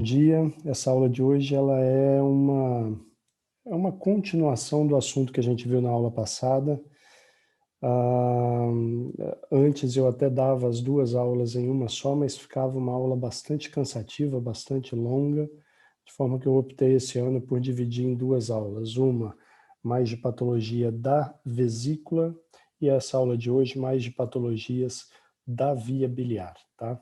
Bom dia. Essa aula de hoje ela é uma continuação do assunto que a gente viu na aula passada. Ah, Antes eu até dava as duas aulas em uma só, mas ficava uma aula bastante cansativa, bastante longa, de forma que eu optei esse ano por dividir em duas aulas. Uma mais de patologia da vesícula e essa aula de hoje mais de patologias da via biliar, tá?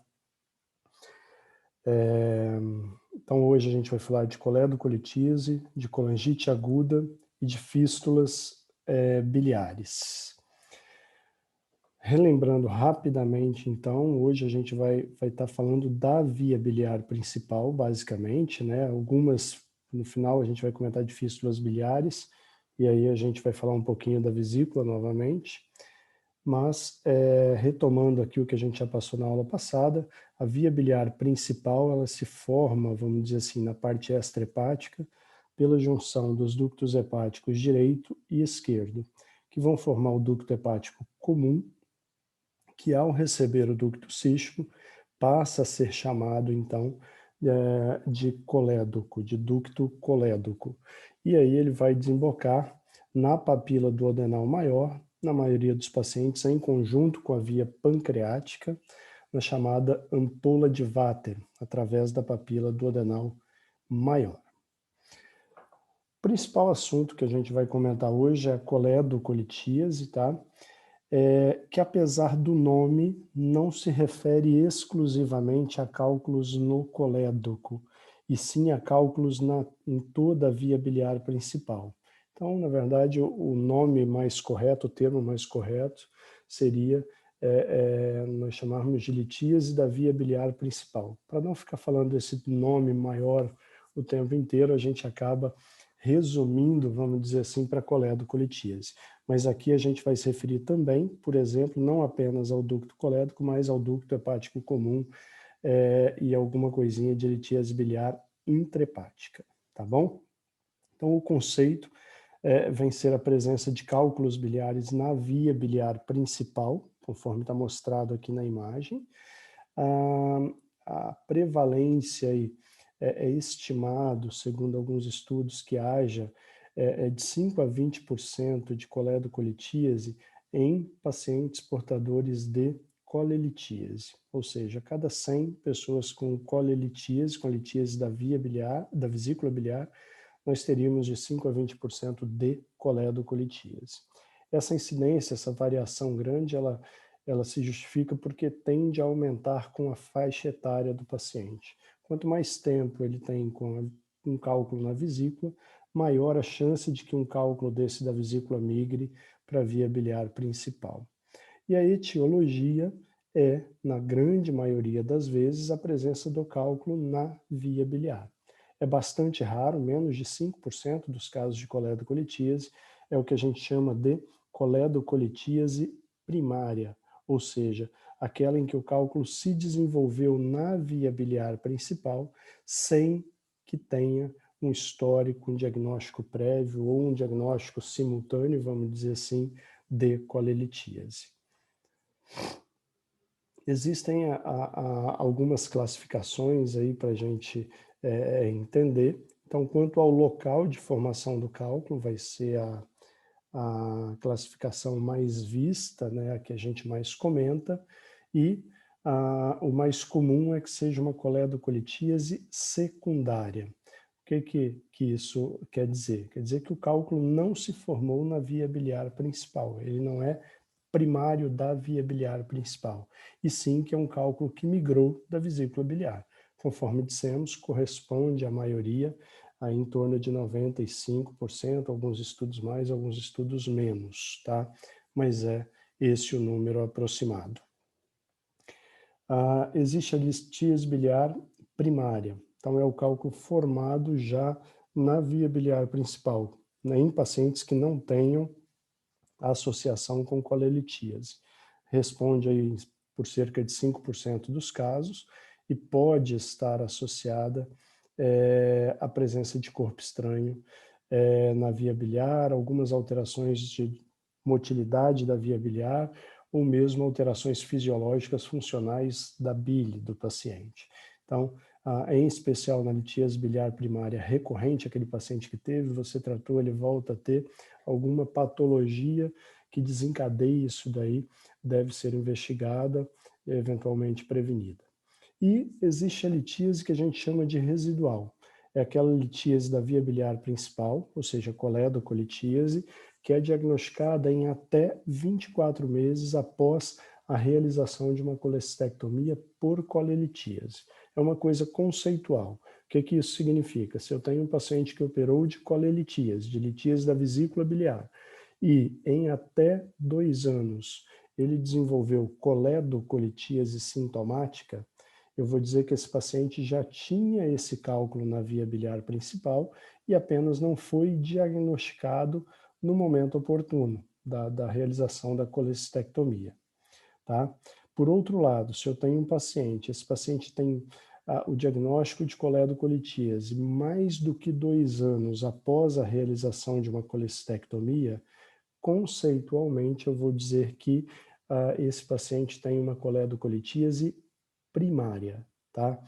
Então hoje a gente vai falar de coledocolitíase, de colangite aguda e de fístulas biliares. Relembrando rapidamente, então, hoje a gente vai estar falando da via biliar principal, basicamente, né? No final a gente vai comentar de fístulas biliares, e aí a gente vai falar um pouquinho da vesícula novamente. Mas, retomando aqui o que a gente já passou na aula passada, a via biliar principal, ela se forma, vamos dizer assim, na parte extrahepática, pela junção dos ductos hepáticos direito e esquerdo, que vão formar o ducto hepático comum, que ao receber o ducto cístico, passa a ser chamado, então, de colédoco, de ducto colédoco. E aí ele vai desembocar na papila duodenal maior, na maioria dos pacientes, em conjunto com a via pancreática, na chamada ampola de Vater, através da papila duodenal maior. O principal assunto que a gente vai comentar hoje é a coledocolitíase, tá? Que apesar do nome, não se refere exclusivamente a cálculos no colédoco, e sim a cálculos em toda a via biliar principal. Então, na verdade, o nome mais correto, o termo mais correto, seria nós chamarmos de litíase da via biliar principal. Para não ficar falando esse nome maior o tempo inteiro, a gente acaba resumindo, vamos dizer assim, para coledocolitíase. Mas aqui a gente vai se referir também, por exemplo, não apenas ao ducto colédoco, mas ao ducto hepático comum e alguma coisinha de litíase biliar intrahepática, tá bom? Então o conceito vem ser a presença de cálculos biliares na via biliar principal, conforme está mostrado aqui na imagem. A prevalência é estimado, segundo alguns estudos, que haja de 5 a 20% de coledocolitíase em pacientes portadores de colelitíase, ou seja, a cada 100 pessoas com colelitíase, com litíase da via biliar, da vesícula biliar, nós teríamos de 5 a 20% de coledocolitíase. Essa incidência, essa variação grande, ela se justifica porque tende a aumentar com a faixa etária do paciente. Quanto mais tempo ele tem com um cálculo na vesícula, maior a chance de que um cálculo desse da vesícula migre para a via biliar principal. E a etiologia é, na grande maioria das vezes, a presença do cálculo na via biliar. É bastante raro, menos de 5% dos casos de coledocolitíase é o que a gente chama de coledocolitíase primária, ou seja, aquela em que o cálculo se desenvolveu na via biliar principal sem que tenha um histórico, um diagnóstico prévio ou um diagnóstico simultâneo, vamos dizer assim, de colelitíase. Existem algumas classificações aí para a gente entender. Então, quanto ao local de formação do cálculo, vai ser a classificação mais vista, né, a que a gente mais comenta, e o mais comum é que seja uma coledocolitíase secundária. O que isso quer dizer? Quer dizer que o cálculo não se formou na via biliar principal, ele não é primário da via biliar principal, e sim que é um cálculo que migrou da vesícula biliar. Conforme dissemos, corresponde à maioria, a em torno de 95%, alguns estudos mais, alguns estudos menos, tá? Mas é esse o número aproximado. Existe a litíase biliar primária, então é o cálculo formado já na via biliar principal, né, em pacientes que não tenham a associação com colelitíase. Responde aí por cerca de 5% dos casos e pode estar associada à presença de corpo estranho na via biliar, algumas alterações de motilidade da via biliar ou mesmo alterações fisiológicas funcionais da bile do paciente. Então, em especial na litíase biliar primária recorrente, aquele paciente que teve, você tratou, ele volta a ter alguma patologia que desencadeie isso daí, deve ser investigada e eventualmente prevenida. E existe a litíase que a gente chama de residual. É aquela litíase da via biliar principal, ou seja, coledocolitíase, que é diagnosticada em até 24 meses após a realização de uma colestectomia por colelitíase. É uma coisa conceitual. O que isso significa? Se eu tenho um paciente que operou de colelitíase, de litíase da vesícula biliar, e em até 2 anos ele desenvolveu coledocolitíase sintomática, eu vou dizer que esse paciente já tinha esse cálculo na via biliar principal e apenas não foi diagnosticado no momento oportuno da realização da colestectomia, tá? Por outro lado, se eu tenho um paciente, esse paciente tem o diagnóstico de coledocolitíase mais do que 2 anos após a realização de uma colestectomia, conceitualmente eu vou dizer que esse paciente tem uma coledocolitíase primária, tá?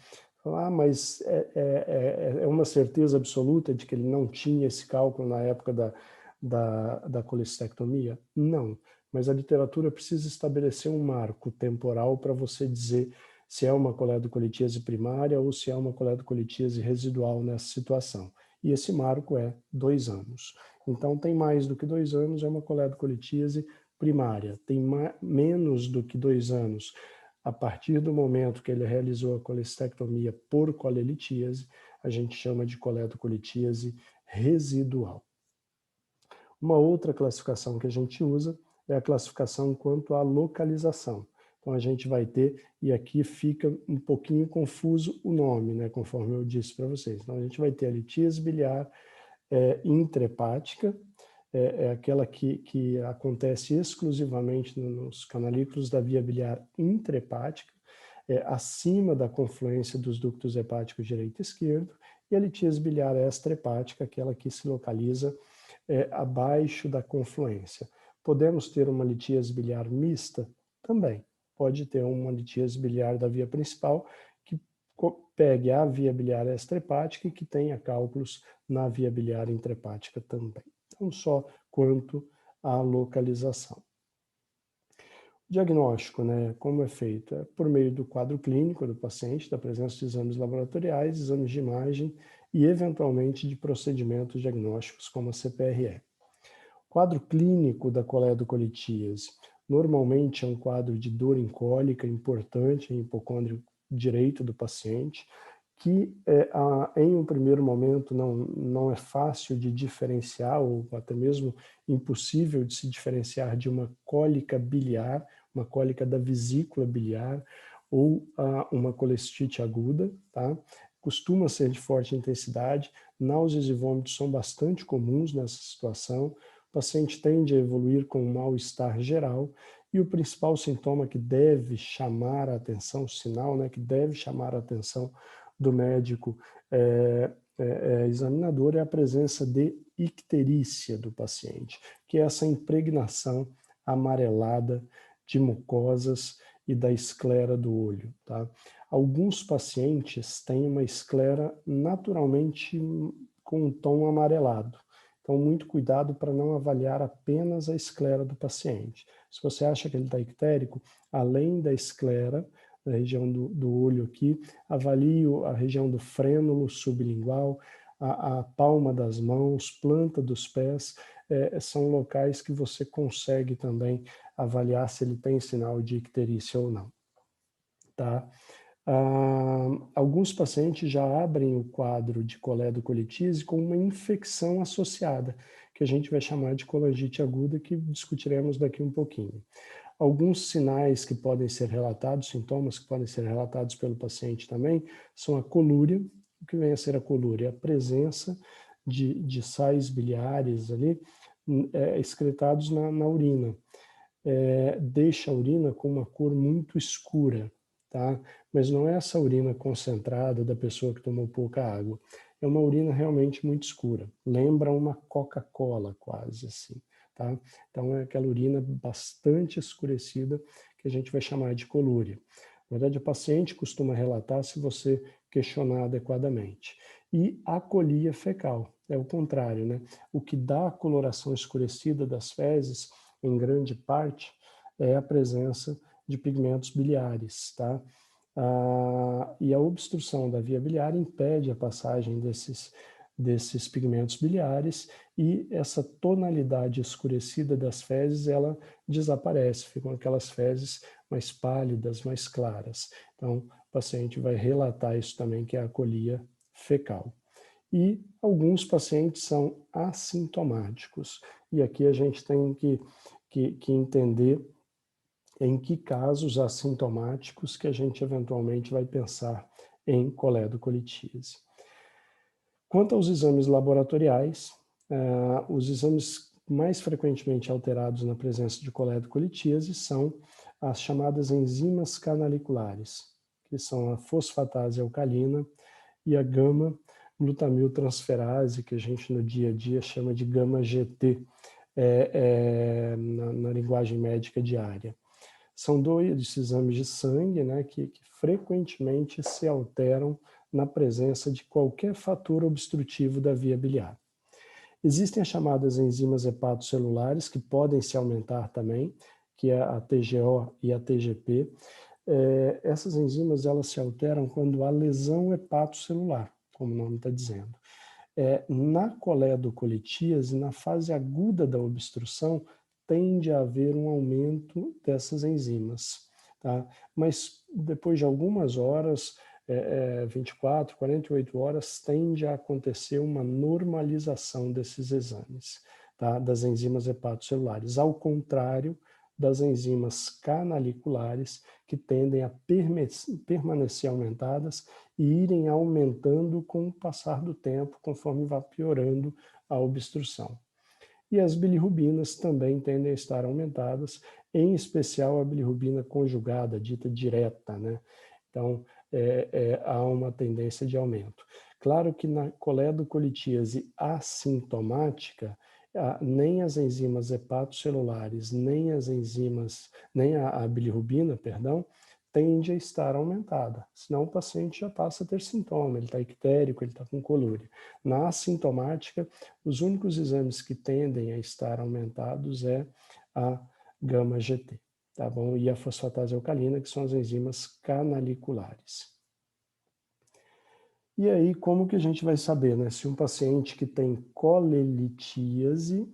Mas é uma certeza absoluta de que ele não tinha esse cálculo na época da colestectomia? Não, mas a literatura precisa estabelecer um marco temporal para você dizer se é uma coledocolitíase primária ou se é uma coledocolitíase residual nessa situação. E esse marco é 2 anos. Então, tem mais do que 2 anos, é uma coledocolitíase primária. Tem menos do que 2 anos, a partir do momento que ele realizou a colestectomia por colelitíase, a gente chama de coledocolitíase residual. Uma outra classificação que a gente usa é a classificação quanto à localização. Então, a gente vai ter, e aqui fica um pouquinho confuso o nome, né, conforme eu disse para vocês. Então, a gente vai ter a litíase biliar intrahepática, é aquela que acontece exclusivamente nos canalículos da via biliar intrahepática, acima da confluência dos ductos hepáticos direito e esquerdo, e a litíase biliar extrahepática, aquela que se localiza abaixo da confluência. Podemos ter uma litíase biliar mista? Também. Pode ter uma litíase biliar da via principal que pegue a via biliar extrahepática e que tenha cálculos na via biliar intrahepática também. Então, só quanto à localização. O diagnóstico, né, como é feito? É por meio do quadro clínico do paciente, da presença de exames laboratoriais, exames de imagem e, eventualmente, de procedimentos diagnósticos, como a CPRE. O quadro clínico da coledocolitíase normalmente é um quadro de dor em cólica importante em hipocôndrio direito do paciente, que em um primeiro momento não é fácil de diferenciar, ou até mesmo impossível de se diferenciar de uma cólica biliar, uma cólica da vesícula biliar, ou uma colestite aguda, tá? Costuma ser de forte intensidade, náuseas e vômitos são bastante comuns nessa situação, o paciente tende a evoluir com um mal-estar geral, e o principal sintoma que deve chamar a atenção, o sinal, né, que deve chamar a atenção do médico examinador é a presença de icterícia do paciente, que é essa impregnação amarelada de mucosas e da esclera do olho, tá? Alguns pacientes têm uma esclera naturalmente com um tom amarelado. Então, muito cuidado para não avaliar apenas a esclera do paciente. Se você acha que ele está ictérico, além da esclera, da região do olho aqui, avalie a região do frênulo sublingual, a palma das mãos, planta dos pés, são locais que você consegue também avaliar se ele tem sinal de icterícia ou não. Tá? Alguns pacientes já abrem o quadro de coledocolitíase com uma infecção associada, que a gente vai chamar de colangite aguda, que discutiremos daqui um pouquinho. Alguns sinais que podem ser relatados, sintomas que podem ser relatados pelo paciente também, são a colúria. O que vem a ser a colúria? A presença de sais biliares ali excretados na urina. Deixa a urina com uma cor muito escura, tá? Mas não é essa urina concentrada da pessoa que tomou pouca água. É uma urina realmente muito escura. Lembra uma Coca-Cola quase assim, tá? Então é aquela urina bastante escurecida que a gente vai chamar de colúria. Na verdade, o paciente costuma relatar se você questionar adequadamente. E acolia fecal, é o contrário, né? O que dá a coloração escurecida das fezes, em grande parte, é a presença de pigmentos biliares, tá? E a obstrução da via biliar impede a passagem desses pigmentos biliares e essa tonalidade escurecida das fezes, ela desaparece, ficam aquelas fezes mais pálidas, mais claras. Então, o paciente vai relatar isso também, que é a acolia fecal. E alguns pacientes são assintomáticos. E aqui a gente tem que entender em que casos assintomáticos que a gente eventualmente vai pensar em coledocolitíase. Quanto aos exames laboratoriais, os exames mais frequentemente alterados na presença de coledocolitíase são as chamadas enzimas canaliculares, que são a fosfatase alcalina e a gama-glutamiltransferase, que a gente no dia a dia chama de gama-GT, na linguagem médica diária. São dois exames de sangue, né, que frequentemente se alteram na presença de qualquer fator obstrutivo da via biliar. Existem as chamadas enzimas hepatocelulares, que podem se aumentar também, que é a TGO e a TGP. Essas enzimas elas se alteram quando há lesão hepatocelular, como o nome está dizendo. Na coledocolitíase, na fase aguda da obstrução, tende a haver um aumento dessas enzimas, tá? Mas depois de algumas horas, 24, 48 horas, tende a acontecer uma normalização desses exames, tá? Das enzimas hepatocelulares, ao contrário das enzimas canaliculares, que tendem a permanecer aumentadas e irem aumentando com o passar do tempo, conforme vai piorando a obstrução. E as bilirrubinas também tendem a estar aumentadas, em especial a bilirrubina conjugada, dita direta, né? Então, há uma tendência de aumento. Claro que na coledocolitíase assintomática, nem as enzimas hepatocelulares, nem a bilirrubina, perdão, tende a estar aumentada, senão o paciente já passa a ter sintoma, ele está ictérico, ele está com colúria. Na assintomática, os únicos exames que tendem a estar aumentados é a gama-GT, tá bom? E a fosfatase alcalina, que são as enzimas canaliculares. E aí, como que a gente vai saber, né, se um paciente que tem colelitíase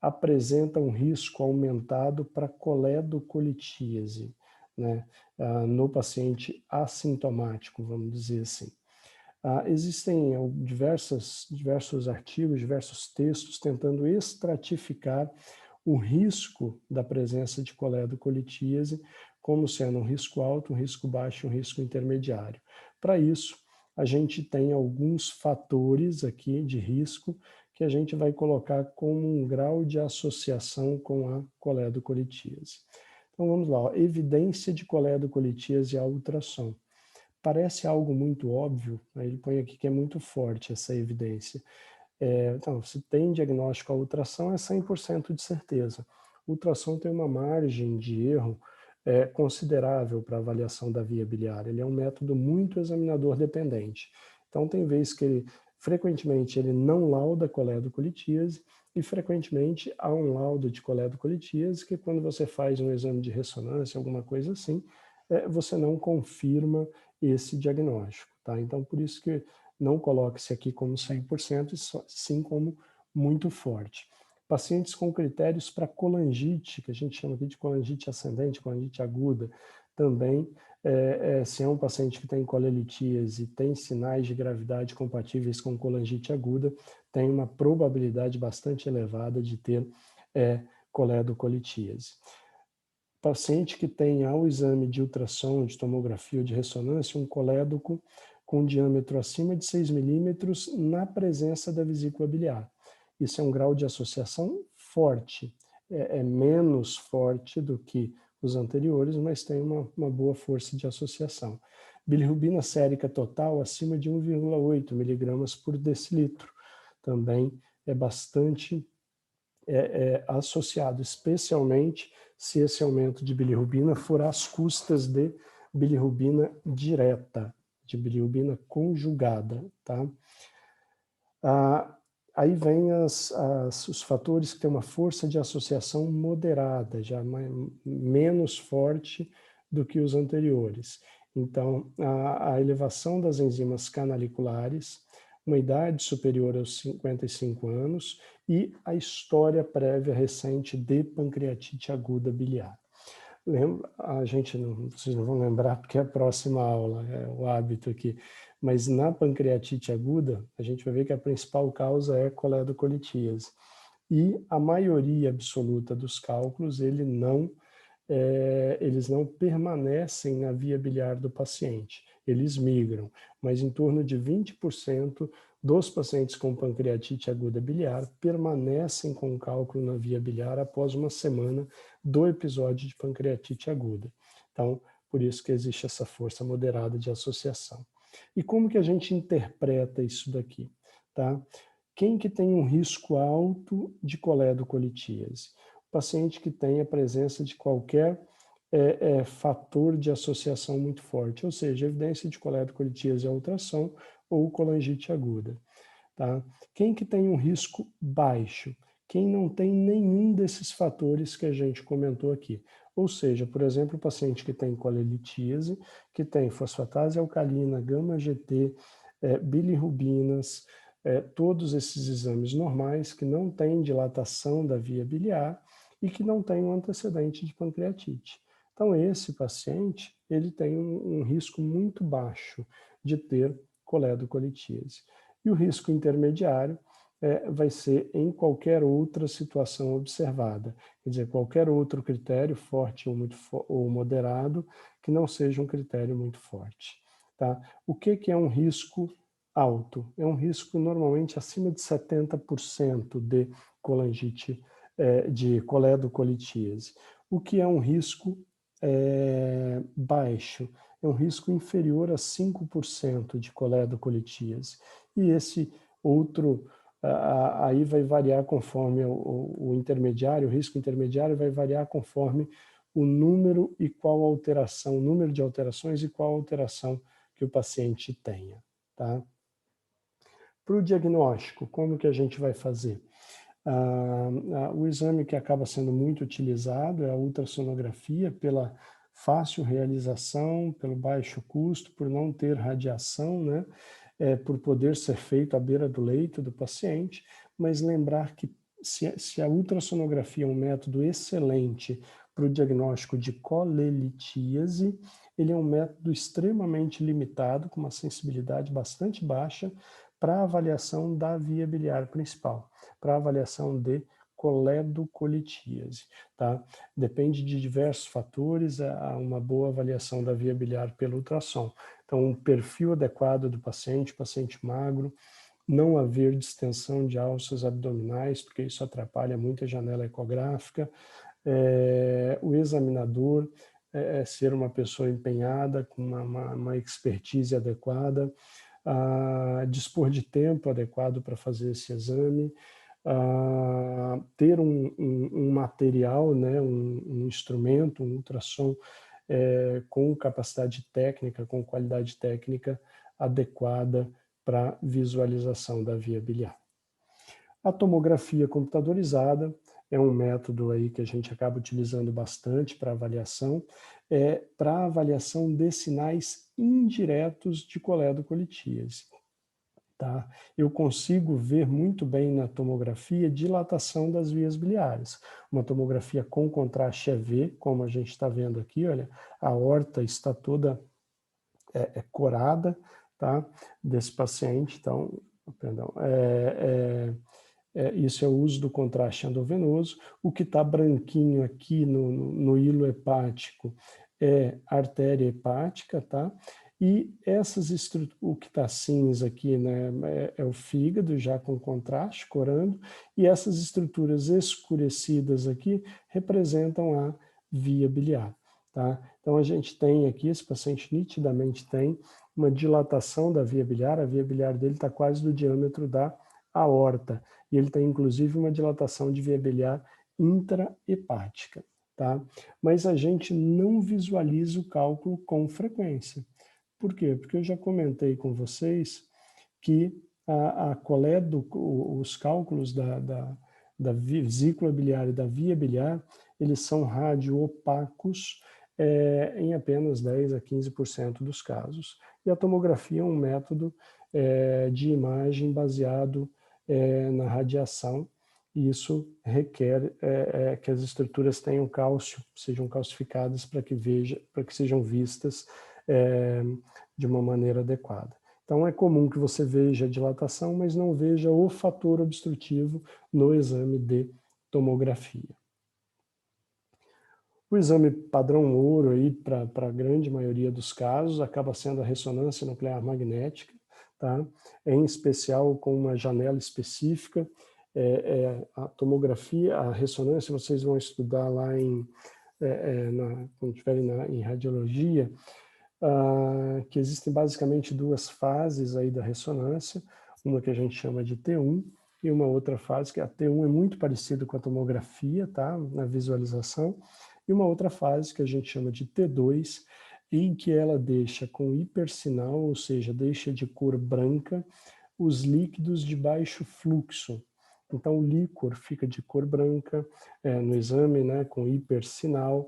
apresenta um risco aumentado para coledocolitíase, né, no paciente assintomático, vamos dizer assim. Existem diversos artigos, diversos textos tentando estratificar o risco da presença de coledocolitíase, como sendo um risco alto, um risco baixo e um risco intermediário. Para isso, a gente tem alguns fatores aqui de risco que a gente vai colocar como um grau de associação com a coledocolitíase. Então vamos lá, ó. Evidência de coledocolitíase a ultrassom. Parece algo muito óbvio, né? Ele põe aqui que é muito forte essa evidência. Então, se tem diagnóstico a ultrassom, é 100% de certeza. O ultrassom tem uma margem de erro considerável para avaliação da via biliar. Ele é um método muito examinador dependente. Então, tem vezes que frequentemente ele não lauda coledocolitíase e frequentemente há um laudo de coledocolitíase que quando você faz um exame de ressonância, alguma coisa assim, você não confirma esse diagnóstico, tá? Então, por isso que não coloque-se aqui como 100%, e sim como muito forte. Pacientes com critérios para colangite, que a gente chama aqui de colangite ascendente, colangite aguda, também, se é um paciente que tem colelitíase e tem sinais de gravidade compatíveis com colangite aguda, tem uma probabilidade bastante elevada de ter coledocolitíase. Paciente que tem ao exame de ultrassom, de tomografia ou de ressonância, um colédoco com diâmetro acima de 6 milímetros na presença da vesícula biliar. Isso é um grau de associação forte, é menos forte do que os anteriores, mas tem uma boa força de associação. Bilirrubina sérica total acima de 1,8 miligramas por decilitro, também é bastante associado, especialmente se esse aumento de bilirrubina for às custas de bilirrubina direta, de bilirrubina conjugada, tá? Aí vem os fatores que têm uma força de associação moderada, já menos forte do que os anteriores. Então, a elevação das enzimas canaliculares, uma idade superior aos 55 anos e a história prévia recente de pancreatite aguda biliar. Vocês não vão lembrar porque é a próxima aula, é o hábito aqui, mas na pancreatite aguda, a gente vai ver que a principal causa é coledocolitíase. E a maioria absoluta dos cálculos, eles não permanecem na via biliar do paciente, eles migram, mas em torno de 20% dos pacientes com pancreatite aguda biliar permanecem com cálculo na via biliar após uma semana do episódio de pancreatite aguda. Então, por isso que existe essa força moderada de associação. E como que a gente interpreta isso daqui? Tá? Quem que tem um risco alto de coledocolitíase? O paciente que tem a presença de qualquer fator de associação muito forte, ou seja, evidência de coledocolitíase é ultrassom ou colangite aguda. Tá? Quem que tem um risco baixo? Quem não tem nenhum desses fatores que a gente comentou aqui. Ou seja, por exemplo, o paciente que tem colelitíase, que tem fosfatase alcalina, gama-GT, bilirrubinas, todos esses exames normais que não têm dilatação da via biliar e que não tem um antecedente de pancreatite. Então, esse paciente, ele tem um risco muito baixo de ter coledocolitíase. E o risco intermediário vai ser em qualquer outra situação observada. Quer dizer, qualquer outro critério, forte ou moderado, que não seja um critério muito forte. Tá? O que é um risco alto? É um risco normalmente acima de 70% de colangite, de coledocolitíase. O que é um risco baixo? É um risco inferior a 5% de coledocolitíase. E esse outro, aí vai variar conforme o intermediário, o risco intermediário vai variar conforme o número e qual alteração, o número de alterações e qual alteração que o paciente tenha, tá? Para o diagnóstico, como que a gente vai fazer? O exame que acaba sendo muito utilizado é a ultrassonografia pela fácil realização, pelo baixo custo, por não ter radiação, né? Por poder ser feito à beira do leito do paciente, mas lembrar que se a ultrassonografia é um método excelente para o diagnóstico de colelitíase, ele é um método extremamente limitado, com uma sensibilidade bastante baixa, para a avaliação da via biliar principal, para a avaliação de coledocolitíase, tá? Depende de diversos fatores, há uma boa avaliação da via biliar pelo ultrassom. Então, um perfil adequado do paciente magro, não haver distensão de alças abdominais, porque isso atrapalha muito a janela ecográfica, o examinador ser uma pessoa empenhada, com uma expertise adequada, dispor de tempo adequado para fazer esse exame, ter um material, né, um instrumento, um ultrassom com capacidade técnica, com qualidade técnica adequada para visualização da via biliar. A tomografia computadorizada é um método aí que a gente acaba utilizando bastante para avaliação, para avaliação de sinais indiretos de coledocolitíase. Tá? Eu consigo ver muito bem na tomografia dilatação das vias biliares. Uma tomografia com contraste EV, como a gente está vendo aqui, olha, a aorta está toda corada, tá? Desse paciente, então, perdão, isso é o uso do contraste endovenoso. O que está branquinho aqui no hilo hepático é artéria hepática, tá? E o que está cinza aqui, né, é o fígado já com contraste, corando, e essas estruturas escurecidas aqui representam a via biliar, tá? Então a gente tem aqui, esse paciente nitidamente tem uma dilatação da via biliar, a via biliar dele está quase do diâmetro da aorta, e ele tem inclusive uma dilatação de via biliar intrahepática, tá? Mas a gente não visualiza o cálculo com frequência. Por quê? Porque eu já comentei com vocês que a coleta, os cálculos da vesícula biliar e da via biliar, eles são radioopacos em apenas 10 a 15% dos casos. E a tomografia é um método de imagem baseado na radiação, e isso requer que as estruturas tenham cálcio, sejam calcificadas para que sejam vistas de uma maneira adequada. Então, é comum que você veja a dilatação, mas não veja o fator obstrutivo no exame de tomografia. O exame padrão ouro aí para a grande maioria dos casos acaba sendo a ressonância nuclear magnética, tá? Em especial com uma janela específica. A tomografia, a ressonância, vocês vão estudar lá quando estiverem em radiologia, que existem basicamente duas fases aí da ressonância, uma que a gente chama de T1 e uma outra fase que a T1 é muito parecida com a tomografia, tá? Na visualização, e uma outra fase que a gente chama de T2, em que ela deixa com hipersinal, ou seja, deixa de cor branca, os líquidos de baixo fluxo. Então, o líquor fica de cor branca no exame, né, com hipersinal.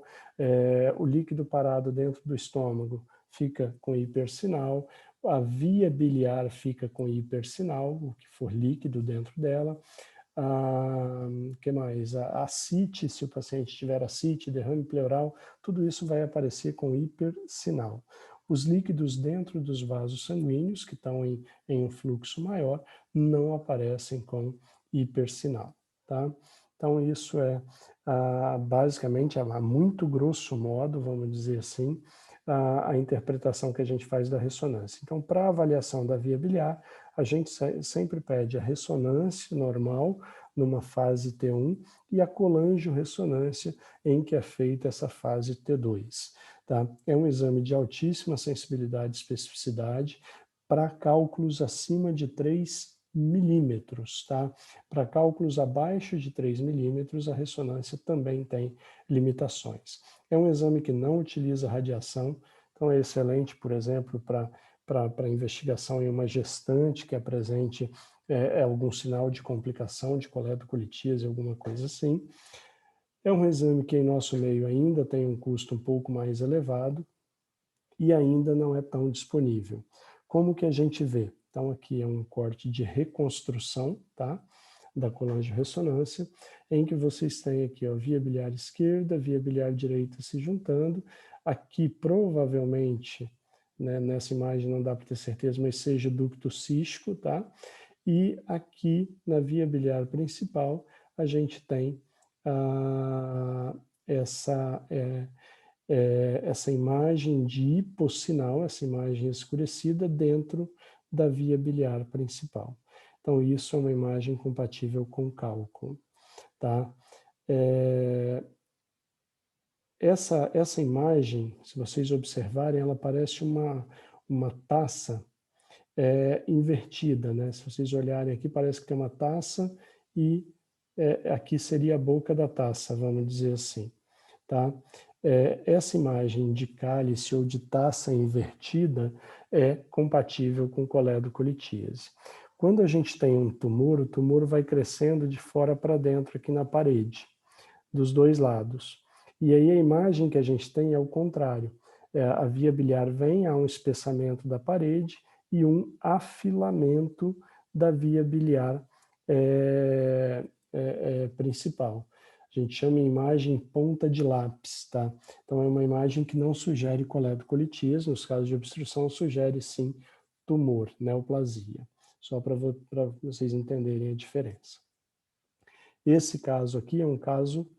O líquido parado dentro do estômago fica com hipersinal. A via biliar fica com hipersinal, o que for líquido dentro dela. Que mais? A ascite, se o paciente tiver ascite, derrame pleural, tudo isso vai aparecer com hipersinal. Os líquidos dentro dos vasos sanguíneos, que estão em um fluxo maior, não aparecem com hipersinal, tá? Então, isso é basicamente, a muito grosso modo, vamos dizer assim, a interpretação que a gente faz da ressonância. Então, para a avaliação da via biliar, a gente sempre pede a ressonância normal numa fase T1 e a colangio-ressonância em que é feita essa fase T2. Tá? É um exame de altíssima sensibilidade e especificidade para cálculos acima de 3 milímetros. Tá? Para cálculos abaixo de 3 milímetros, a ressonância também tem limitações. É um exame que não utiliza radiação, então é excelente, por exemplo, para investigação em uma gestante que apresente algum sinal de complicação de coletocolitiase, alguma coisa assim. É um exame que em nosso meio ainda tem um custo um pouco mais elevado e ainda não é tão disponível. Como que a gente vê? Então aqui é um corte de reconstrução, tá? Da colangio-ressonância, em que vocês têm aqui a via biliar esquerda, via biliar direita se juntando. Aqui provavelmente, né, nessa imagem não dá para ter certeza, mas seja ducto cístico, tá? E aqui na via biliar principal a gente tem essa imagem de hipossinal, essa imagem escurecida dentro da via biliar principal. Então, isso é uma imagem compatível com cálculo, tá? Essa imagem, se vocês observarem, ela parece uma taça invertida, né? Se vocês olharem aqui, parece que tem uma taça e aqui seria a boca da taça, vamos dizer assim, tá? Essa imagem de cálice ou de taça invertida é compatível com coledocolitíase. Quando a gente tem um tumor, o tumor vai crescendo de fora para dentro aqui na parede, dos dois lados. E aí a imagem que a gente tem é o contrário. A via biliar vem, há um espessamento da parede e um afilamento da via biliar principal. A gente chama de imagem ponta de lápis, tá? Então é uma imagem que não sugere coledocolitíase, nos casos de obstrução sugere sim tumor, neoplasia. Só para vocês entenderem a diferença. Esse caso aqui é um caso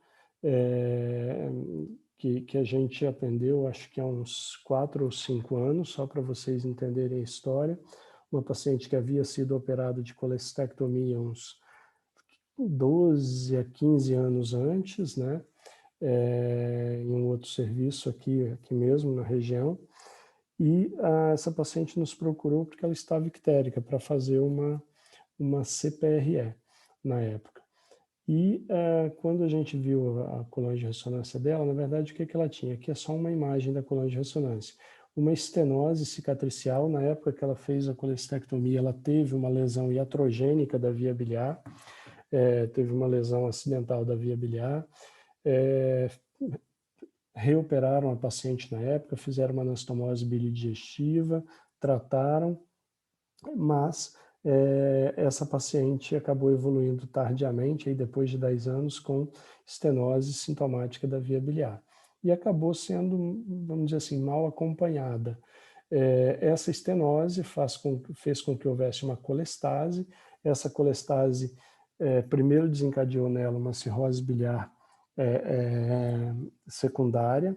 que a gente atendeu, acho que há uns 4 ou 5 anos, só para vocês entenderem a história. Uma paciente que havia sido operada de colestectomia uns 12 a 15 anos antes, né? Em um outro serviço aqui mesmo na região. E essa paciente nos procurou porque ela estava ictérica para fazer uma CPRE na época. E quando a gente viu a coluna de ressonância dela, na verdade, o que ela tinha? Aqui é só uma imagem da coluna de ressonância. Uma estenose cicatricial, na época que ela fez a colestectomia, ela teve uma lesão iatrogênica da via biliar, teve uma lesão acidental da via biliar, reoperaram a paciente na época, fizeram uma anastomose bilidigestiva, trataram, mas essa paciente acabou evoluindo tardiamente, aí depois de 10 anos, com estenose sintomática da via biliar. E acabou sendo, vamos dizer assim, mal acompanhada. Essa estenose fez com que houvesse uma colestase. Essa colestase primeiro desencadeou nela uma cirrose biliar secundária,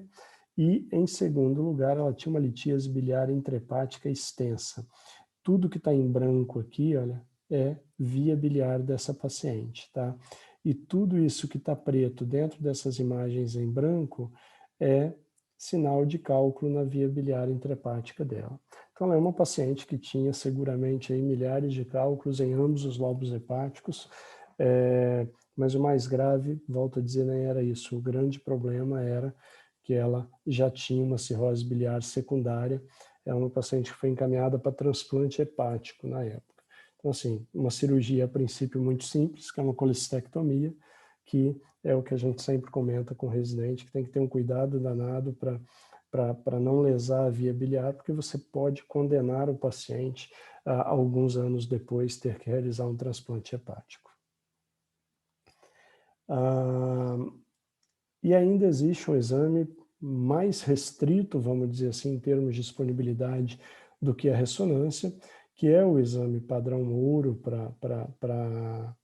e, em segundo lugar, ela tinha uma litíase biliar intrahepática extensa. Tudo que está em branco aqui, olha, é via biliar dessa paciente, tá? E tudo isso que está preto dentro dessas imagens em branco é sinal de cálculo na via biliar intrahepática dela. Então, ela é uma paciente que tinha seguramente aí milhares de cálculos em ambos os lobos hepáticos, mas o mais grave, volto a dizer, nem era isso. O grande problema era que ela já tinha uma cirrose biliar secundária. É uma paciente que foi encaminhada para transplante hepático na época. Então, assim, uma cirurgia a princípio muito simples, que é uma colestectomia, que é o que a gente sempre comenta com o residente, que tem que ter um cuidado danado para não lesar a via biliar, porque você pode condenar o paciente a alguns anos depois ter que realizar um transplante hepático. E ainda existe um exame mais restrito, vamos dizer assim, em termos de disponibilidade, do que a ressonância, que é o exame padrão ouro para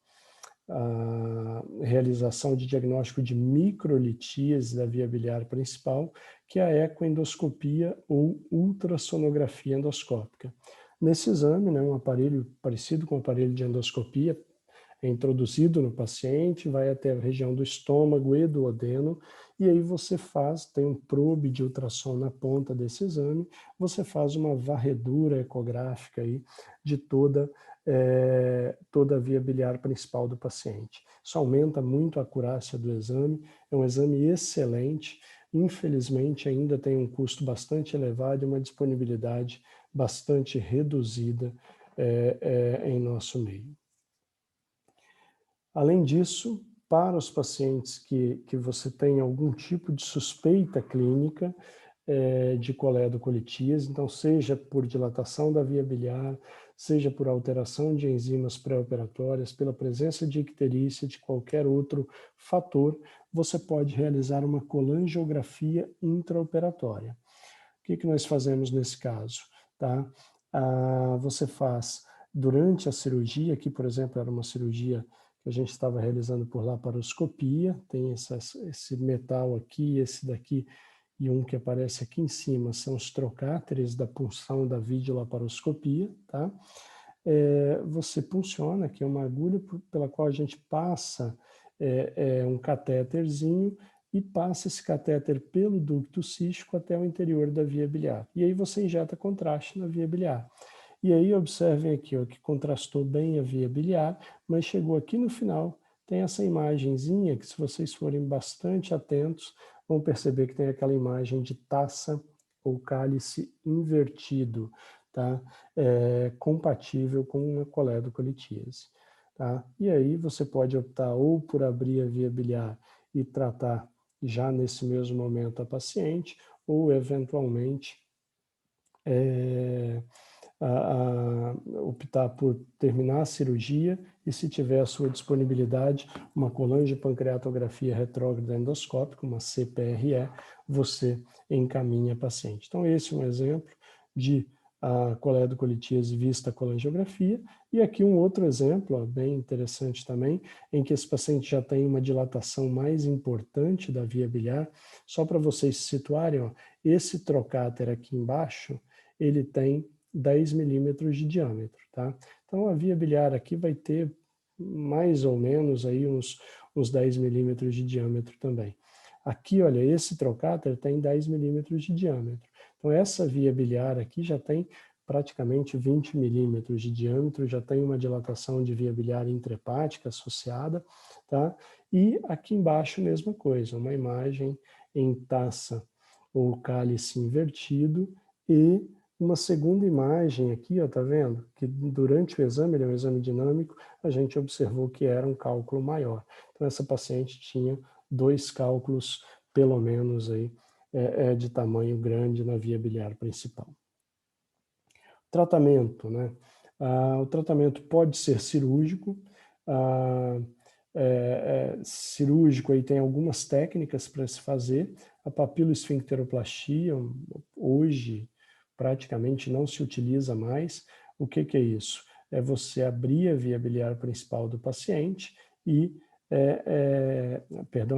a realização de diagnóstico de microlitíase da via biliar principal, que é a ecoendoscopia ou ultrassonografia endoscópica. Nesse exame, né, um aparelho parecido com o aparelho de endoscopia, é introduzido no paciente, vai até a região do estômago e do duodeno, e aí você tem um probe de ultrassom na ponta desse exame, você faz uma varredura ecográfica aí de toda a via biliar principal do paciente. Isso aumenta muito a acurácia do exame, é um exame excelente, infelizmente ainda tem um custo bastante elevado e uma disponibilidade bastante reduzida em nosso meio. Além disso, para os pacientes que você tem algum tipo de suspeita clínica de coledocolitíase, então seja por dilatação da via biliar, seja por alteração de enzimas pré-operatórias, pela presença de icterícia, de qualquer outro fator, você pode realizar uma colangiografia intraoperatória. O que nós fazemos nesse caso? Tá? Você faz durante a cirurgia, aqui por exemplo era uma cirurgia que a gente estava realizando por laparoscopia, tem esse metal aqui, esse daqui e um que aparece aqui em cima, são os trocáteres da punção da videolaparoscopia, tá? Você punciona, que é uma agulha pela qual a gente passa um catéterzinho e passa esse catéter pelo ducto cístico até o interior da via biliar. E aí você injeta contraste na via biliar. E aí observem aqui, ó, que contrastou bem a via biliar, mas chegou aqui no final, tem essa imagenzinha que, se vocês forem bastante atentos, vão perceber que tem aquela imagem de taça ou cálice invertido, tá? Compatível com uma coledocolitíase. Tá? E aí você pode optar ou por abrir a via biliar e tratar já nesse mesmo momento a paciente, ou eventualmente optar por terminar a cirurgia e, se tiver a sua disponibilidade, uma colangiopancreatografia retrógrada endoscópica, uma CPRE, você encaminha a paciente. Então, esse é um exemplo de a coledocolitíase vista colangiografia. E aqui um outro exemplo, ó, bem interessante também, em que esse paciente já tem uma dilatação mais importante da via biliar. Só para vocês se situarem, ó, esse trocáter aqui embaixo, ele tem 10 milímetros de diâmetro, tá? Então, a via biliar aqui vai ter mais ou menos aí uns 10 milímetros de diâmetro também. Aqui, olha, esse trocáter tem 10 milímetros de diâmetro. Então, essa via biliar aqui já tem praticamente 20 milímetros de diâmetro, já tem uma dilatação de via biliar intrahepática associada, tá? E aqui embaixo, mesma coisa, uma imagem em taça ou cálice invertido e uma segunda imagem aqui, ó, tá vendo? Que durante o exame, ele é um exame dinâmico, a gente observou que era um cálculo maior. Então, essa paciente tinha 2 cálculos, pelo menos, aí, de tamanho grande na via biliar principal. Tratamento, né? O tratamento pode ser cirúrgico. Cirúrgico aí tem algumas técnicas para se fazer. A papiloesfincteroplastia, hoje, praticamente não se utiliza mais. O que é isso? É você abrir a via biliar principal do paciente e,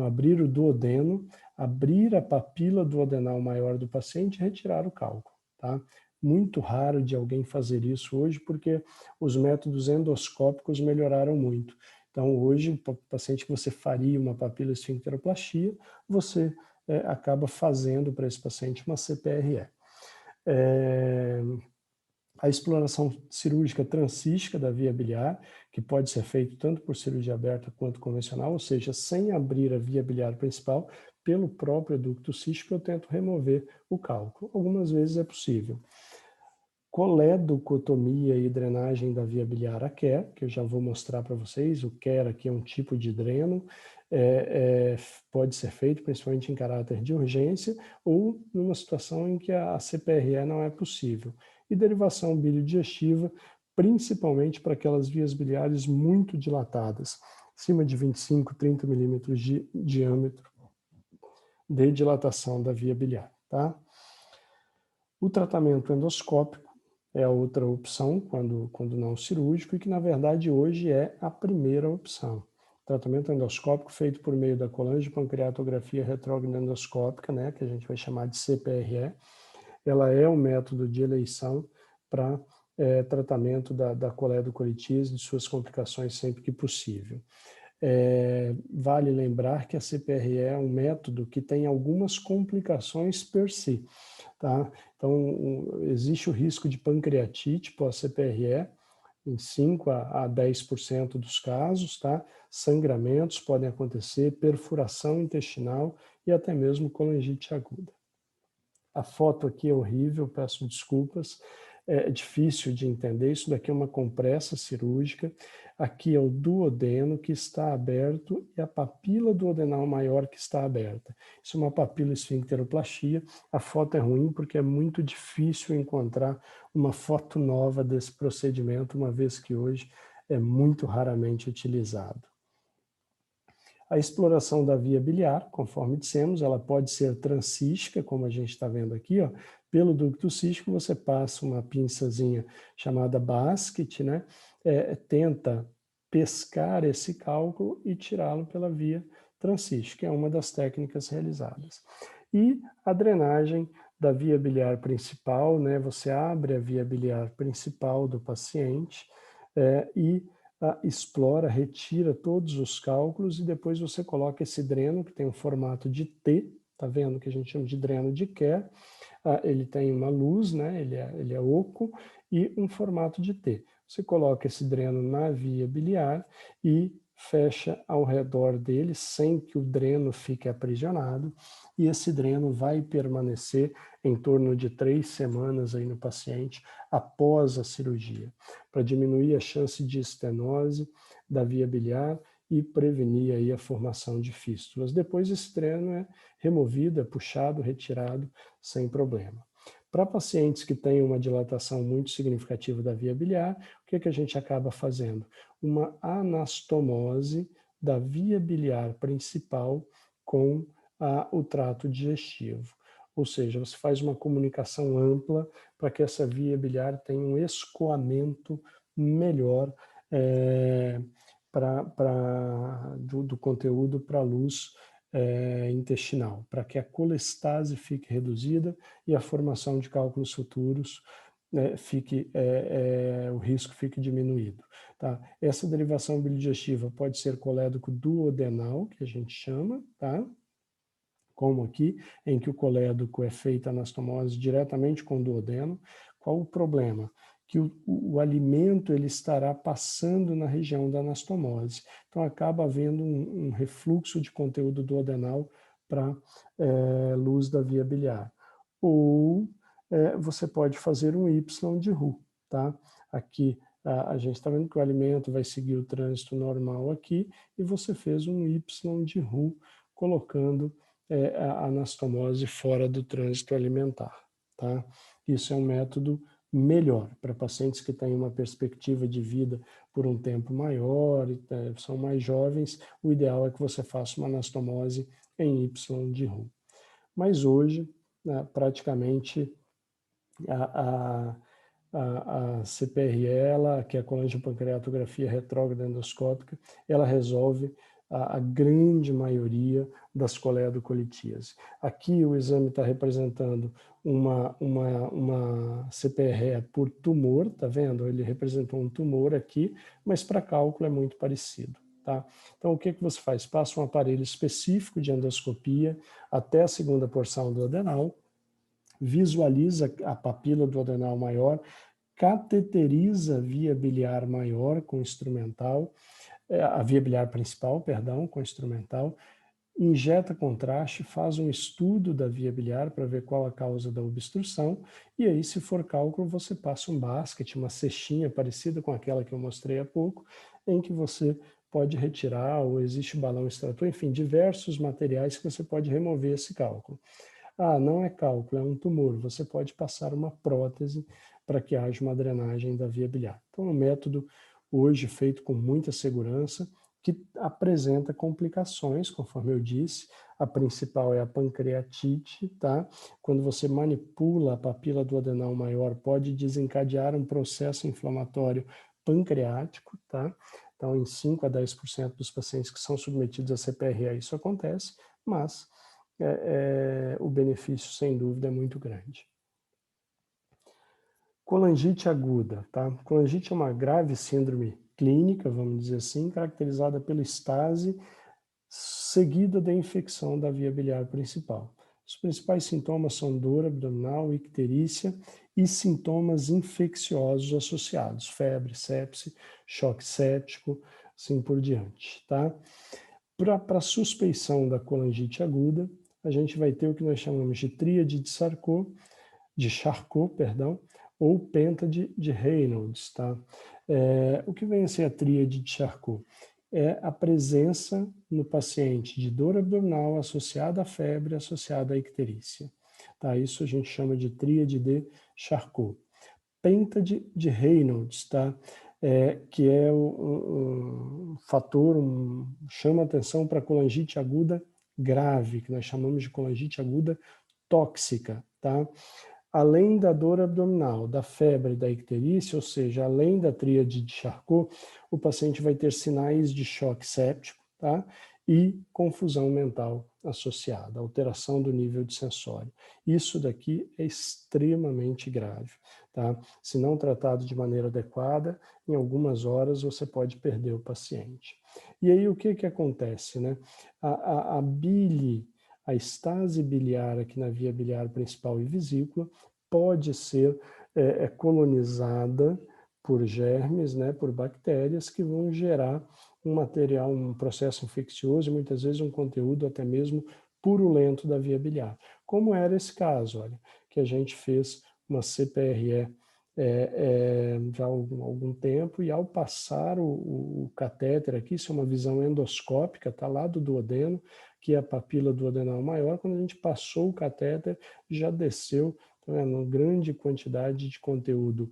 abrir o duodeno, abrir a papila duodenal maior do paciente e retirar o cálculo, tá? Muito raro de alguém fazer isso hoje, porque os métodos endoscópicos melhoraram muito. Então, hoje, o paciente que você faria uma papiloesfincteroplastia, você acaba fazendo para esse paciente uma CPRE. A exploração cirúrgica transcística da via biliar, que pode ser feito tanto por cirurgia aberta quanto convencional, ou seja, sem abrir a via biliar principal, pelo próprio ducto cístico, eu tento remover o cálculo. Algumas vezes é possível. Coledocotomia e drenagem da via biliar a Kerr, que eu já vou mostrar para vocês. O Kerr aqui é um tipo de dreno, pode ser feito principalmente em caráter de urgência ou numa situação em que a CPRE não é possível. E derivação biliodigestiva, principalmente para aquelas vias biliares muito dilatadas, acima de 25, 30 milímetros de diâmetro de dilatação da via biliar, tá? O tratamento endoscópico é a outra opção, quando não cirúrgico, e que, na verdade, hoje é a primeira opção. Tratamento endoscópico feito por meio da colangiopancreatografia retrógrada endoscópica, né, que a gente vai chamar de CPRE, ela é um método de eleição para tratamento da coledocolitíase e de suas complicações sempre que possível. Vale lembrar que a CPRE é um método que tem algumas complicações per se, tá? Então, existe o risco de pancreatite pós-CPRE em 5 a 10% dos casos, tá? Sangramentos podem acontecer, perfuração intestinal e até mesmo colangite aguda. A foto aqui é horrível, peço desculpas, é difícil de entender. Isso daqui é uma compressa cirúrgica. Aqui é o duodeno que está aberto e a papila duodenal maior que está aberta. Isso é uma papiloesfincteroplastia. A foto é ruim porque é muito difícil encontrar uma foto nova desse procedimento, uma vez que hoje é muito raramente utilizado. A exploração da via biliar, conforme dissemos, ela pode ser transcística, como a gente está vendo aqui, ó. Pelo ducto cístico, você passa uma pinçazinha chamada basket, né? Tenta pescar esse cálculo e tirá-lo pela via transcística, é uma das técnicas realizadas. E a drenagem da via biliar principal, né? Você abre a via biliar principal do paciente e explora, retira todos os cálculos e depois você coloca esse dreno que tem um formato de T, tá vendo que a gente chama de dreno de Kerr. Ele tem uma luz, né? Ele é oco e um formato de T. Você coloca esse dreno na via biliar e fecha ao redor dele sem que o dreno fique aprisionado, e esse dreno vai permanecer em torno de 3 semanas aí no paciente após a cirurgia, para diminuir a chance de estenose da via biliar e prevenir aí a formação de fístulas. Depois esse dreno é removido, é puxado, retirado sem problema. Para pacientes que têm uma dilatação muito significativa da via biliar, o que a gente acaba fazendo? Uma anastomose da via biliar principal com o trato digestivo. Ou seja, você faz uma comunicação ampla para que essa via biliar tenha um escoamento melhor do conteúdo para a luz intestinal, para que a colestase fique reduzida e a formação de cálculos futuros o risco fique diminuído. Tá? Essa derivação bilidigestiva pode ser colédoco duodenal, que a gente chama, tá? Como aqui, em que o colédoco é feita a anastomose diretamente com o duodeno, Qual o problema? Que o alimento ele estará passando na região da anastomose. Então, acaba havendo um refluxo de conteúdo duodenal para luz da via biliar. Ou você pode fazer um Y de Roux, tá? Aqui a gente está vendo que o alimento vai seguir o trânsito normal aqui e você fez um Y de Roux, colocando a anastomose fora do trânsito alimentar, tá? Isso é um método melhor para pacientes que têm uma perspectiva de vida por um tempo maior, são mais jovens, o ideal é que você faça uma anastomose em Y de Roux. Mas hoje, praticamente, a CPRE, que é a colangiopancreatografia retrógrada endoscópica, ela resolve a grande maioria das coledocolitias. Aqui o exame está representando uma CPRE por tumor, tá vendo? Ele representou um tumor aqui, mas para cálculo é muito parecido. Tá? Então, o que você faz? Passa um aparelho específico de endoscopia até a segunda porção do adenal, visualiza a papila do adenal maior, cateteriza a via biliar maior com instrumental, a via biliar principal, perdão, com instrumental, injeta contraste, faz um estudo da via biliar para ver qual a causa da obstrução, e aí, se for cálculo, você passa um basket, uma cestinha parecida com aquela que eu mostrei há pouco, em que você pode retirar, ou existe balão extrator, enfim, diversos materiais que você pode remover esse cálculo. Ah, não é cálculo, é um tumor. Você pode passar uma prótese para que haja uma drenagem da via biliar. Então, é um método hoje feito com muita segurança, que apresenta complicações, conforme eu disse. A principal é a pancreatite, tá? Quando você manipula a papila do adenal maior, pode desencadear um processo inflamatório pancreático, tá? Então, em 5 a 10% dos pacientes que são submetidos a CPRA, isso acontece, mas o benefício, sem dúvida, é muito grande. Colangite aguda, tá? Colangite é uma grave síndrome clínica, vamos dizer assim, caracterizada pela estase seguida da infecção da via biliar principal. Os principais sintomas são dor abdominal, icterícia e sintomas infecciosos associados, febre, sepse, choque séptico, assim por diante, tá? Para suspeição da colangite aguda, a gente vai ter o que nós chamamos de tríade de Charcot, perdão, ou pêntade de Reynolds, tá? O que vem a ser a tríade de Charcot? É a presença no paciente de dor abdominal associada à febre, associada à icterícia. Tá? Isso a gente chama de tríade de Charcot. Pêntade de Reynolds, tá? Que é um fator, chama atenção para a colangite aguda grave, que nós chamamos de colangite aguda tóxica, tá? Além da dor abdominal, da febre, da icterícia, ou seja, além da tríade de Charcot, o paciente vai ter sinais de choque séptico, tá? E confusão mental associada, alteração do nível de sensório. Isso daqui é extremamente grave, tá? Se não tratado de maneira adequada, em algumas horas você pode perder o paciente. E aí o que acontece, né? A bile, a estase biliar aqui na via biliar principal e vesícula pode ser colonizada por germes, né, por bactérias que vão gerar um material, um processo infeccioso e muitas vezes um conteúdo até mesmo purulento da via biliar. Como era esse caso, olha, que a gente fez uma CPRE já há algum tempo, e ao passar o catéter aqui, isso é uma visão endoscópica, está lá do duodeno, que é a papila duodenal maior, quando a gente passou o catéter, já desceu uma grande quantidade de conteúdo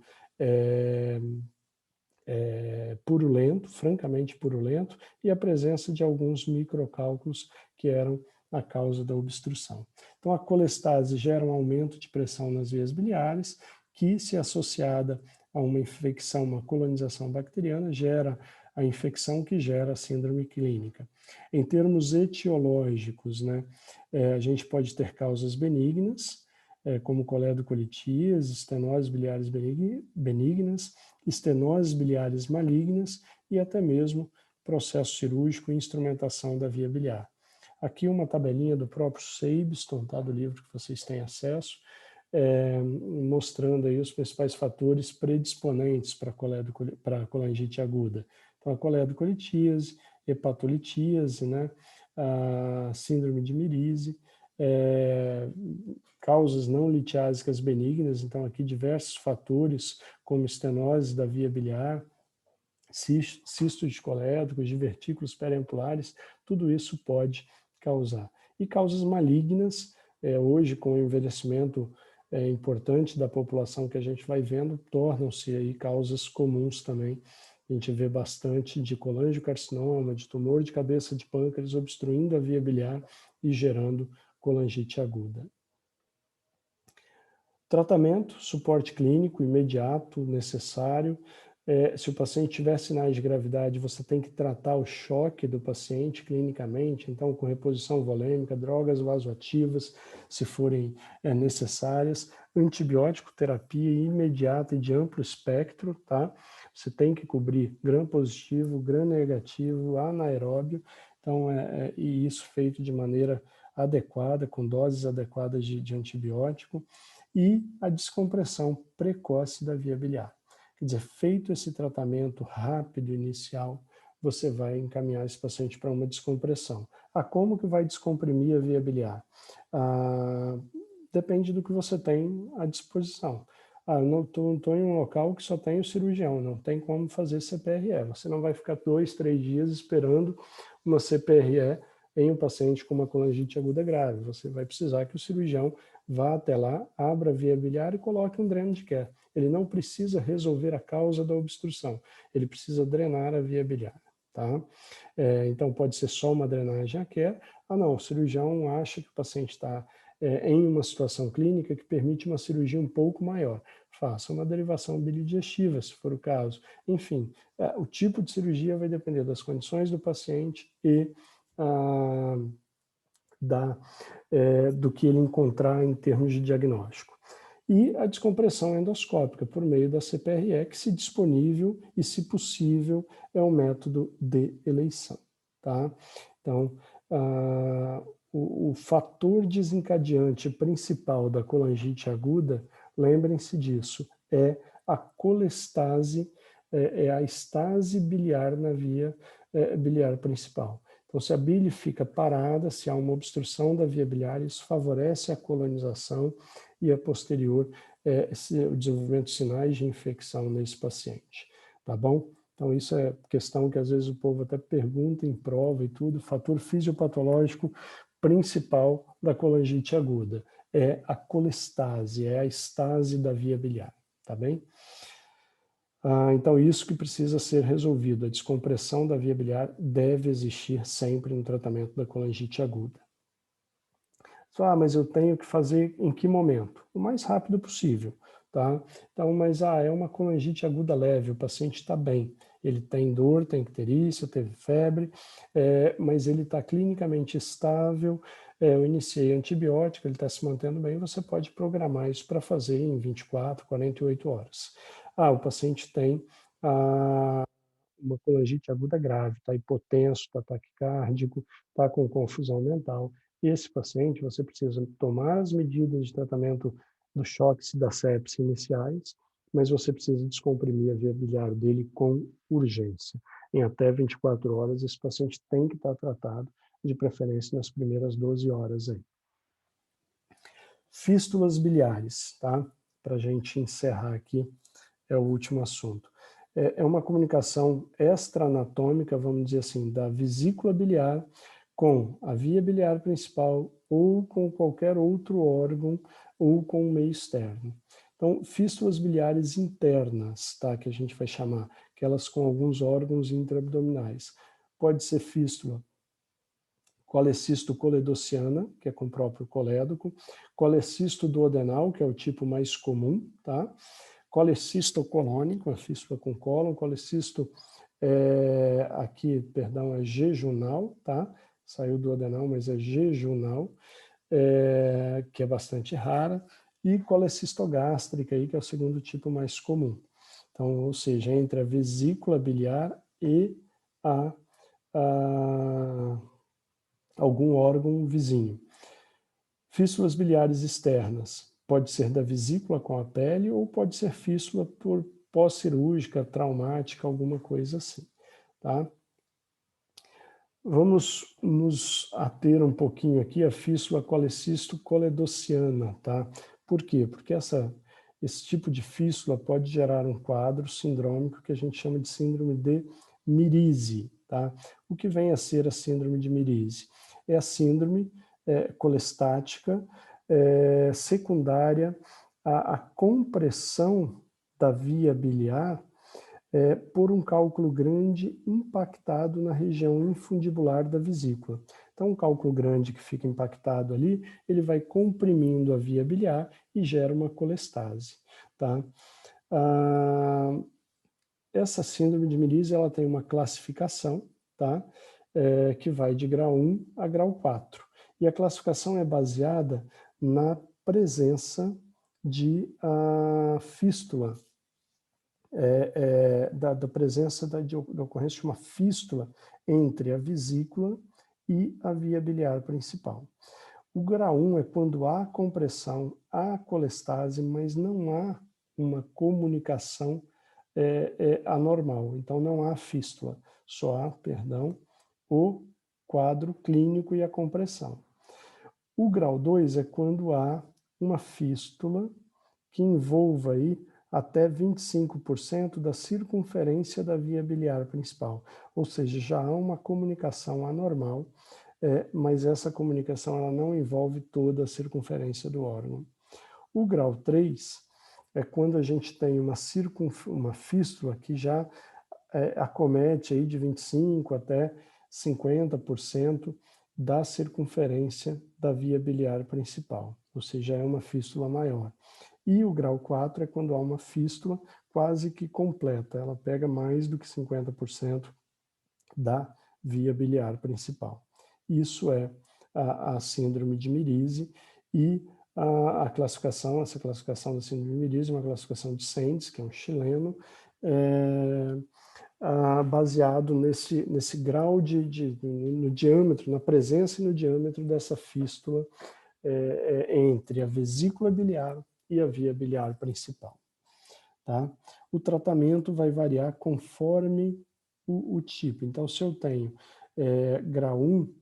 purulento, francamente purulento, e a presença de alguns microcálculos que eram a causa da obstrução. Então, a colestase gera um aumento de pressão nas vias biliares, que, se associada a uma infecção, uma colonização bacteriana, gera a infecção que gera a síndrome clínica. Em termos etiológicos, né, a gente pode ter causas benignas, como coledocolitias, estenoses biliares benignas, estenoses biliares malignas e até mesmo processo cirúrgico e instrumentação da via biliar. Aqui uma tabelinha do próprio Seibston, tá, do livro que vocês têm acesso, mostrando aí os principais fatores predisponentes para a colangite aguda. Então, a coledocolitíase, hepatolitíase, né, a síndrome de Mirise, causas não litiásicas benignas, então aqui diversos fatores, como estenose da via biliar, cistos colédocos, divertículos periampulares, tudo isso pode causar. E causas malignas, hoje com o envelhecimento importante da população que a gente vai vendo, tornam-se aí causas comuns também. A gente vê bastante de colangiocarcinoma, de tumor de cabeça de pâncreas obstruindo a via biliar e gerando colangite aguda. Tratamento, suporte clínico imediato, necessário. Se o paciente tiver sinais de gravidade, você tem que tratar o choque do paciente clinicamente, então com reposição volêmica, drogas vasoativas, se forem necessárias, antibiótico terapia imediata e de amplo espectro, tá? Você tem que cobrir gram positivo, gram negativo, anaeróbio, então, e isso feito de maneira adequada, com doses adequadas de antibiótico, e a descompressão precoce da via biliar. Quer dizer, feito esse tratamento rápido inicial, você vai encaminhar esse paciente para uma descompressão. Como que vai descomprimir a via biliar? Depende do que você tem à disposição. Eu não estou em um local que só tem o cirurgião, não tem como fazer CPRE. Você não vai ficar 2, 3 dias esperando uma CPRE em um paciente com uma colangite aguda grave. Você vai precisar que o cirurgião vá até lá, abra a via biliar e coloque um dreno de Kerr. Ele não precisa resolver a causa da obstrução, ele precisa drenar a via biliar. Tá? Então, pode ser só uma drenagem a Kerr. Não, o cirurgião acha que o paciente está em uma situação clínica que permite uma cirurgia um pouco maior. Faça uma derivação bilidigestiva, se for o caso. Enfim, o tipo de cirurgia vai depender das condições do paciente e do que ele encontrar em termos de diagnóstico. E a descompressão endoscópica por meio da CPRE, que, se disponível e se possível, é um método de eleição. Tá? Então, o fator desencadeante principal da colangite aguda, lembrem-se disso, é a colestase, é a estase biliar na via biliar principal. Então, se a bile fica parada, se há uma obstrução da via biliar, isso favorece a colonização e a posterior o desenvolvimento de sinais de infecção nesse paciente. Tá bom? Então, isso é questão que às vezes o povo até pergunta em prova e tudo. Fator fisiopatológico principal da colangite aguda é a colestase, é a estase da via biliar. Tá bem? Então, isso que precisa ser resolvido. A descompressão da via biliar deve existir sempre no tratamento da colangite aguda. Mas eu tenho que fazer em que momento? O mais rápido possível, tá? Então, mas é uma colangite aguda leve, o paciente está bem. Ele tem dor, tem icterícia, teve febre, mas ele está clinicamente estável, eu iniciei antibiótico, ele está se mantendo bem, você pode programar isso para fazer em 24, 48 horas. O paciente tem uma colangite aguda grave, está hipotenso, está taquicárdico, está com confusão mental. Esse paciente, você precisa tomar as medidas de tratamento do choque e da sepse iniciais, mas você precisa descomprimir a via biliar dele com urgência. Em até 24 horas, esse paciente tem que estar tratado, de preferência nas primeiras 12 horas aí. Fístulas biliares, tá? Para a gente encerrar aqui, é o último assunto. É uma comunicação extra-anatômica, vamos dizer assim, da vesícula biliar com a via biliar principal ou com qualquer outro órgão ou com o meio externo. Então, fístulas biliares internas, tá? Que a gente vai chamar, aquelas com alguns órgãos intraabdominais. Pode ser fístula colecisto coledociana, que é com o próprio colédoco, colecisto duodenal, que é o tipo mais comum, tá? Colecisto colônico, a fístula com cólon, colecisto aqui, perdão, é jejunal, tá? Saiu do duodenal, mas é jejunal, que é bastante rara, e colecistogástrica, aí, que é o segundo tipo mais comum. Então, ou seja, entre a vesícula biliar e algum órgão vizinho. Fístulas biliares externas pode ser da vesícula com a pele ou pode ser fístula por pós-cirúrgica, traumática, alguma coisa assim, tá? Vamos nos ater um pouquinho aqui à fístula colecisto-coledociana, tá? Por quê? Porque esse tipo de fístula pode gerar um quadro sindrômico que a gente chama de síndrome de Mirise, tá? O que vem a ser a síndrome de Mirise? É a síndrome colestática secundária à compressão da via biliar por um cálculo grande impactado na região infundibular da vesícula. Então, um cálculo grande que fica impactado ali, ele vai comprimindo a via biliar e gera uma colestase, tá? Essa síndrome de Mirise, ela tem uma classificação, tá? Que vai de grau 1 a grau 4. E a classificação é baseada na presença de fístula, da presença da ocorrência de uma fístula entre a vesícula e a via biliar principal. O grau 1 é quando há compressão, há colestase, mas não há uma comunicação anormal. Então, não há fístula, só há, perdão, o quadro clínico e a compressão. O grau 2 é quando há uma fístula que envolva aí até 25% da circunferência da via biliar principal. Ou seja, já há uma comunicação anormal, mas essa comunicação ela não envolve toda a circunferência do órgão. O grau 3 é quando a gente tem uma fístula que já acomete aí de 25% até 50% da circunferência da via biliar principal, ou seja, é uma fístula maior. E o grau 4 é quando há uma fístula quase que completa, ela pega mais do que 50% da via biliar principal. Isso é a síndrome de Mirise e essa classificação da síndrome de Mirise é uma classificação de Sendes, que é um chileno, baseado nesse grau no diâmetro, na presença e no diâmetro dessa fístula entre a vesícula biliar e a via biliar principal. Tá? O tratamento vai variar conforme o tipo. Então, se eu tenho grau 1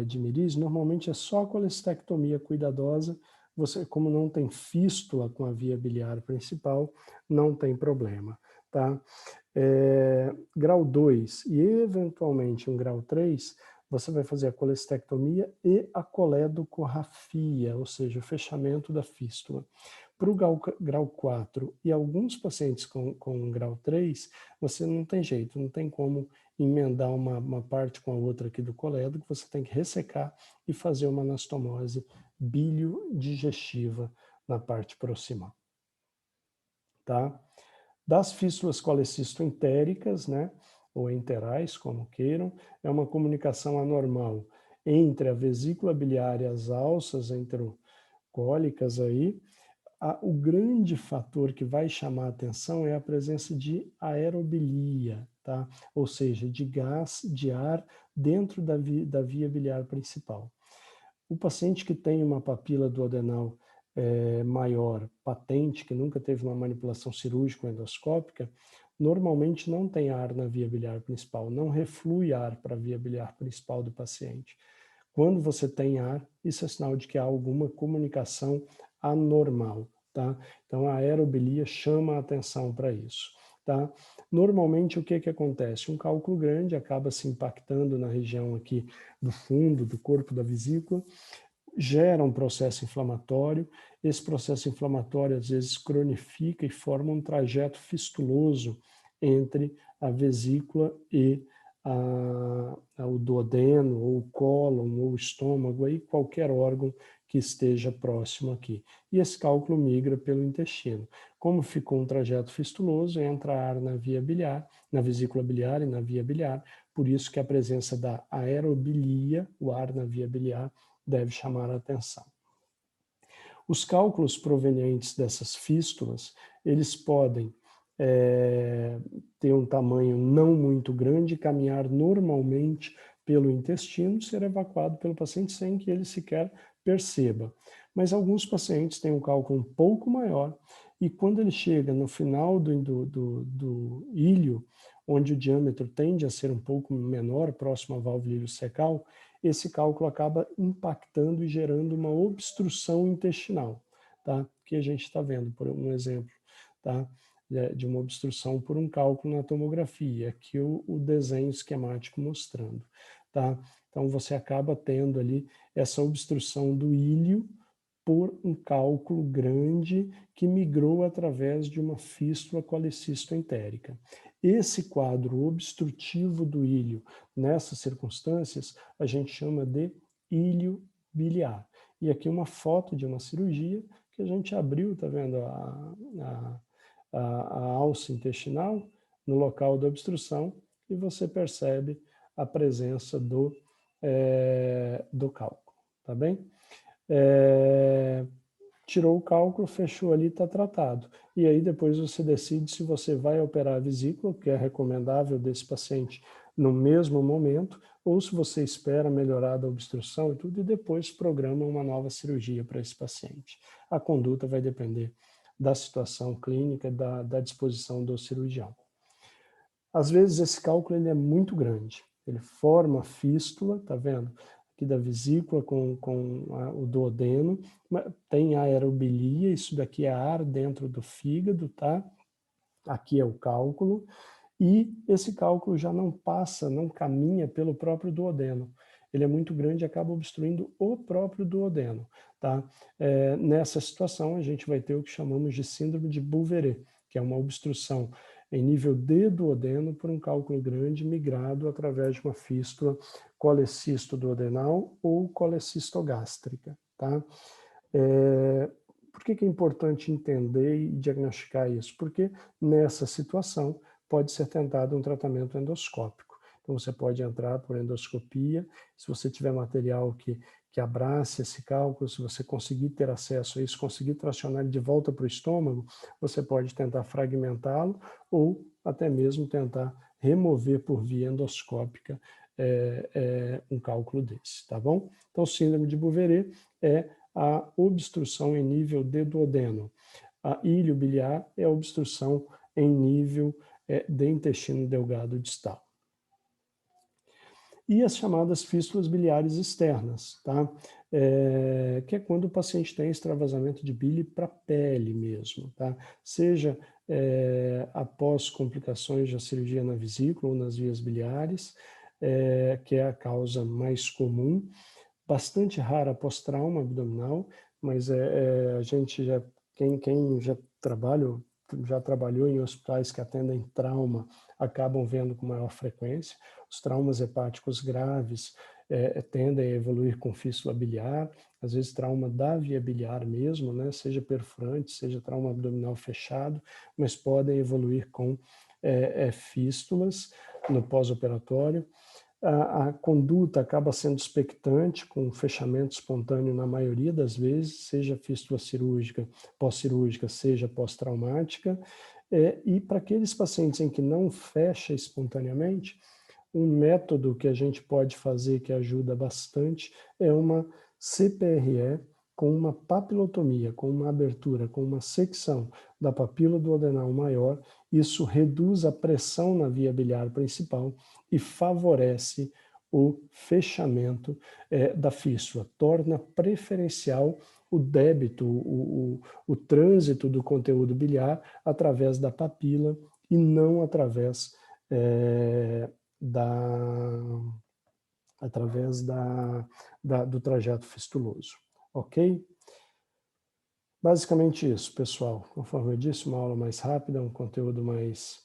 de Mirise, normalmente é só a colestectomia cuidadosa. Você, como não tem fístula com a via biliar principal, não tem problema. Tá? Grau 2 e eventualmente um grau 3, você vai fazer a colestectomia e a coledocorrafia, ou seja, o fechamento da fístula. Para o grau 4 e alguns pacientes com grau 3, você não tem jeito, não tem como emendar uma parte com a outra aqui do colédo, que você tem que ressecar e fazer uma anastomose bilio-digestiva na parte proximal. Tá? Das fístulas colecisto-entéricas, né, ou enterais, como queiram, é uma comunicação anormal entre a vesícula biliar e as alças enterocólicas aí. O grande fator que vai chamar a atenção é a presença de aerobilia, tá? Ou seja, de gás, de ar dentro da via biliar principal. O paciente que tem uma papila duodenal maior, patente, que nunca teve uma manipulação cirúrgica ou endoscópica, normalmente não tem ar na via biliar principal, não reflui ar para a via biliar principal do paciente. Quando você tem ar, isso é sinal de que há alguma comunicação anormal, tá? Então, a aerobilia chama a atenção para isso, tá? Normalmente, o que acontece? Um cálculo grande acaba se impactando na região aqui do fundo, do corpo da vesícula, gera um processo inflamatório. Esse processo inflamatório, às vezes, cronifica e forma um trajeto fistuloso entre a vesícula e o duodeno, ou o cólon, ou o estômago, aí qualquer órgão que esteja próximo aqui. E esse cálculo migra pelo intestino. Como ficou um trajeto fistuloso, entra ar na via biliar, na vesícula biliar e na via biliar, por isso que a presença da aerobilia, o ar na via biliar, deve chamar a atenção. Os cálculos provenientes dessas fístulas, eles podem ter um tamanho não muito grande, caminhar normalmente pelo intestino, ser evacuado pelo paciente sem que ele sequer perceba. Mas alguns pacientes têm um cálculo um pouco maior, e quando ele chega no final do ilho, onde o diâmetro tende a ser um pouco menor, próximo à válvula iliocecal, esse cálculo acaba impactando e gerando uma obstrução intestinal, tá? Que a gente está vendo, por um exemplo, tá? De uma obstrução por um cálculo na tomografia, aqui o desenho esquemático mostrando, tá? Então você acaba tendo ali essa obstrução do ilho por um cálculo grande que migrou através de uma fístula colecistoentérica. Esse quadro obstrutivo do ilho, nessas circunstâncias, a gente chama de ilho biliar. E aqui uma foto de uma cirurgia que a gente abriu, tá vendo a alça intestinal no local da obstrução, e você percebe a presença do cálculo, tá bem? Tirou o cálculo, fechou ali, está tratado. E aí depois você decide se você vai operar a vesícula, que é recomendável desse paciente no mesmo momento, ou se você espera melhorar da obstrução e tudo, e depois programa uma nova cirurgia para esse paciente. A conduta vai depender da situação clínica, da disposição do cirurgião. Às vezes esse cálculo ele é muito grande, ele forma fístula, tá vendo? Aqui da vesícula com o duodeno, tem aerobilia, isso daqui é ar dentro do fígado, tá? Aqui é o cálculo, e esse cálculo já não passa, não caminha pelo próprio duodeno. Ele é muito grande e acaba obstruindo o próprio duodeno, tá? Nessa situação, a gente vai ter o que chamamos de síndrome de Bouveret, que é uma obstrução em nível de duodeno por um cálculo grande migrado através de uma fístula colecisto-duodenal ou colecistogástrica, tá? Por que é importante entender e diagnosticar isso? Porque nessa situação pode ser tentado um tratamento endoscópico. Então você pode entrar por endoscopia, se você tiver material que abrace esse cálculo, se você conseguir ter acesso a isso, conseguir tracionar ele de volta para o estômago, você pode tentar fragmentá-lo ou até mesmo tentar remover por via endoscópica um cálculo desse, tá bom? Então, síndrome de Bouveret é a obstrução em nível de duodeno. A ilho biliar é a obstrução em nível de intestino delgado distal. E as chamadas fístulas biliares externas, tá? Que é quando o paciente tem extravasamento de bile para a pele mesmo, tá? Seja após complicações da cirurgia na vesícula ou nas vias biliares, que é a causa mais comum, bastante rara pós-trauma abdominal, mas a gente quem já trabalhou em hospitais que atendem trauma, acabam vendo com maior frequência. Os traumas hepáticos graves tendem a evoluir com fístula biliar, às vezes trauma da via biliar mesmo, né, seja perfurante, seja trauma abdominal fechado, mas podem evoluir com fístulas no pós-operatório. A conduta acaba sendo expectante, com fechamento espontâneo na maioria das vezes, seja fístula cirúrgica, pós-cirúrgica, seja pós-traumática. E para aqueles pacientes em que não fecha espontaneamente, um método que a gente pode fazer que ajuda bastante é uma CPRE com uma papilotomia, com uma abertura, com uma secção da papila duodenal maior. Isso reduz a pressão na via biliar principal e favorece o fechamento da fístula, torna preferencial o débito, o trânsito do conteúdo biliar através da papila e não através do trajeto fistuloso, ok? Basicamente isso, pessoal. Conforme eu disse, uma aula mais rápida, um conteúdo mais